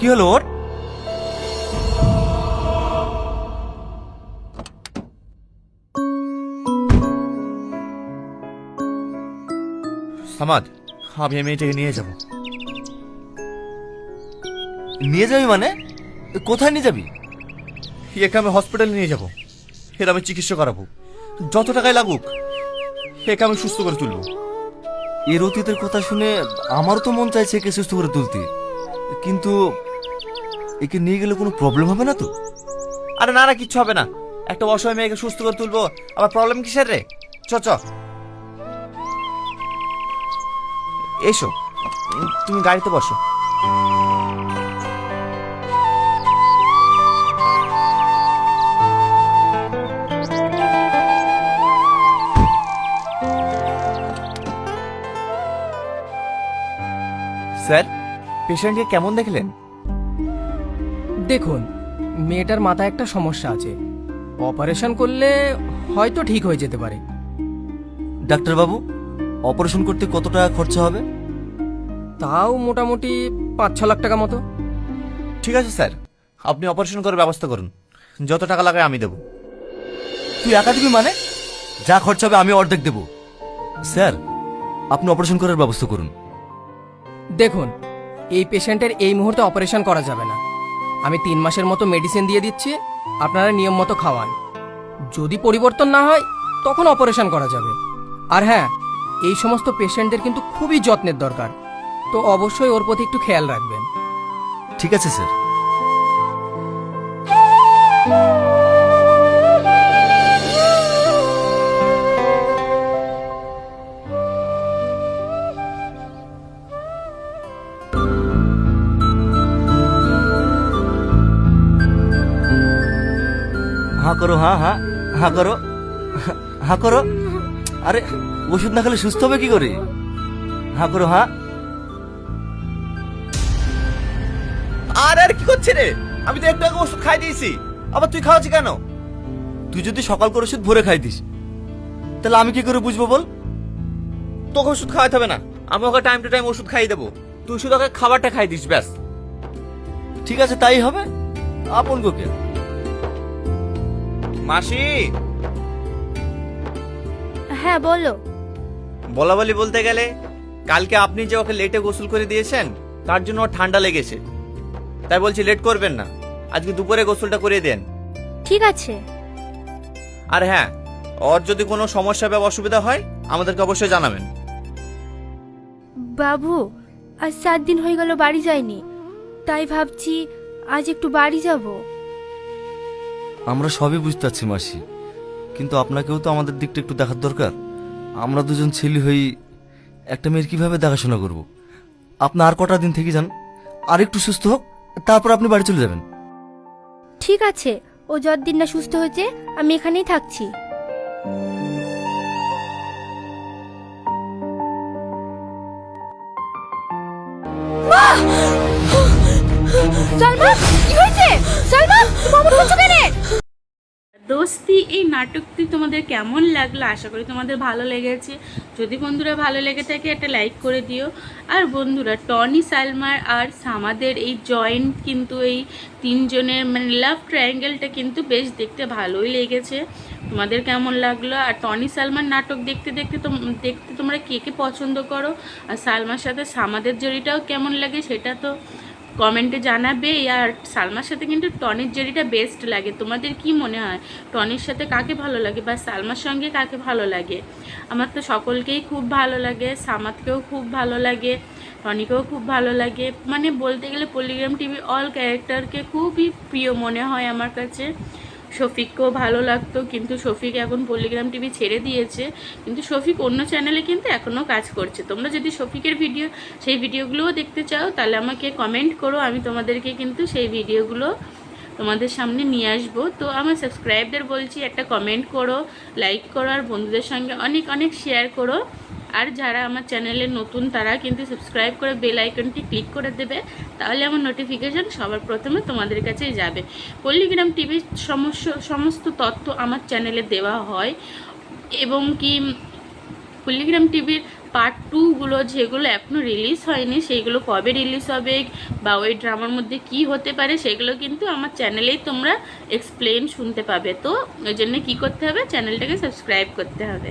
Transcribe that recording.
কি হলো ওর? সামাদ, আমি মেয়েটাকে নিয়ে যাব। নিয়ে যাবি মানে? কোথায় নিয়ে যাবি? একে আমি হসপিটালে নিয়ে যাব। এর আমি চিকিৎসা করাবো, যত টাকায় লাগুক। একে আমি সুস্থ করে তুলবো। এর অতীতের কথা শুনে আমারও তো মন চাইছে একে সুস্থ করে তুলতে, কিন্তু একে নিয়ে গেলে কোনো প্রবলেম হবে না তো? আরে না না, কিচ্ছু হবে না। একটা অসহায় মেয়েকে সুস্থ করে তুলবো, আবার প্রবলেম কিসের রে? চ চ, এসো, তুমি গাড়িতে বসো। স্যার, পেশেন্টকে কেমন দেখলেন? দেখুন, মেয়েটার মাথায় একটা সমস্যা আছে। অপারেশন করলে হয়তো ঠিক হয়ে যেতে পারে। ডাক্তারবাবু, অপারেশন করতে কত টাকা খরচা হবে? তাও মোটামুটি 5-6 লাখ টাকা মতো। ঠিক আছে স্যার, আপনি অপারেশন করার ব্যবস্থা করুন। যত টাকা লাগে আমি দেবো। তুই একা দিবি মানে? যা খরচা হবে আমি অর্ধেক দেবো। স্যার, আপনি অপারেশন করার ব্যবস্থা করুন। দেখুন, এই পেশেন্টের এই মুহূর্তে অপারেশন করা যাবে না। আমি 3 মাসের মতো মেডিসিন দিয়ে দিচ্ছি, আপনারা নিয়ম মতো খাওয়ান। যদি পরিবর্তন না হয় তখন অপারেশন করা যাবে। আর হ্যাঁ, এই সমস্ত পেশেন্টদের কিন্তু খুবই যত্নের দরকার, তো অবশ্যই ওর প্রতি একটু খেয়াল রাখবেন। ঠিক আছে স্যার। हाँ करो, हाँ हाँ हाँ करो, हाँ करो। আরে ওষুধ না খেলে সুস্থ হবে কি করে? হ্যাঁ করো, হ্যাঁ। আরে আর কি করছে রে? আমি তো একটু আগে ওষুধ খাই দিয়েছি, আবার তুই খাওয়াচ্ছি কেন? তুই যদি সকাল করে ওষুধ ভরে খাই দিস, তাহলে আমি কি করে বুঝবো বল? তোকে ওষুধ খাওয়াতে হবে না, আমি ওকে টাইম টু টাইম ওষুধ খাইয়ে দেবো। তুই শুধু ওকে খাবারটা খাই দিস, ব্যাস। ঠিক আছে, তাই হবে। আপন কোকে মাসি। হ্যাঁ বলো। বলা বলি বলতে গেলে, কালকে আপনি যে ওকে লেটে গোসল করে দিয়েছেন, তার জন্য ওর ঠান্ডা লেগেছে। তাই বলছি লেট করবেন না, আজকে দুপুরে গোসলটা করে দেন। ঠিক আছে। আর হ্যাঁ, ওর যদি কোনো সমস্যা বা অসুবিধা হয় আমাদেরকে অবশ্যই জানাবেন। বাবু, আজ 7 দিন হয়ে গেল বাড়ি যায়নি, তাই ভাবছি আজ একটু বাড়ি যাব। আমরা সবই বুঝতে পারছি মাসি, কিন্তু আপনাকেও তো আমাদের দিকটা একটু দেখার দরকার। আমরা দুজন ছেলে হই, একটা মেয়ের কিভাবে দেখাশোনা করব? আপনি আর কটা দিন থেকে যান, আর একটু সুস্থ হোক, তারপর আপনি বাড়ি চলে যাবেন। ঠিক আছে, ও যতদিন না সুস্থ হয়েছে আমি এখানেই থাকছি। সালমা, কি হয়েছে? সালমা, তুমি অমন করছো কেন? দোস্তি এই নাটকটি তোমাদের কেমন লাগলো? আশা করি তোমাদের ভালো লেগেছে। যদি বন্ধুরা ভালো লেগে থাকে একটা লাইক করে দিও। আর বন্ধুরা, টনি, সালমার আর সামাদের এই জয়েন্ট কিন্তু এই 3 জনের মানে লাভ ট্রায়াঙ্গেলটা কিন্তু বেশ দেখতে ভালোই লেগেছে। তোমাদের কেমন লাগলো? আর টনি সালমার নাটক দেখতে দেখতে তোমরা কে কে পছন্দ করো, আর সালমার সাথে সামাদের জড়িটাও কেমন লাগে সেটা তো কমেন্টে জানাবে। আর সালমার সাথে কিন্তু টনির জড়িটা বেস্ট লাগে। তোমাদের কি মনে হয় টনির সাথে কাকে ভালো লাগে বা সালমার সঙ্গে কাকে ভালো লাগে? আমার তো সকলকেই খুব ভালো লাগে, সামাদকেও খুব ভালো লাগে, টনিকেও খুব ভালো লাগে। মানে বলতে গেলে পলিগ্রাম টিভি অল ক্যারেক্টারকে খুবই প্রিয় মনে হয় আমার কাছে। শফিককেও ভালো লাগতো, কিন্তু শফিক এখন পলিগ্রাম টিভি ছেড়ে দিয়েছে, কিন্তু শফিক অন্য চ্যানেলে কিন্তু এখনও কাজ করছে। তোমরা যদি শফিকের সেই ভিডিওগুলোও দেখতে চাও তাহলে আমাকে কমেন্ট করো, আমি তোমাদেরকে কিন্তু সেই ভিডিওগুলো তোমাদের সামনে নিয়ে আসবো। তো আমার সাবস্ক্রাইবদের বলছি একটা কমেন্ট করো, লাইক করো, আর বন্ধুদের সঙ্গে অনেক অনেক শেয়ার করো। আর যারা আমার চ্যানেলে নতুন তারা কিন্তু সাবস্ক্রাইব করে বেল আইকনটি ক্লিক করে দেবে, তাহলে আমার নোটিফিকেশন সবার প্রথমে তোমাদের কাছেই যাবে। পল্লিগ্রাম টিভির সমস্ত তথ্য আমার চ্যানেলে দেওয়া হয়, এবং কি কুলিগ্রাম টিভির পার্ট 2গুলো যেগুলো এখনও রিলিজ হয়নি সেইগুলো কবে রিলিজ হবে বা ওই ড্রামার মধ্যে কি হতে পারে সেগুলো কিন্তু আমার চ্যানেলেই তোমরা এক্সপ্লেন শুনতে পাবে। তো ওই জন্য কী করতে হবে, চ্যানেলটাকে সাবস্ক্রাইব করতে হবে।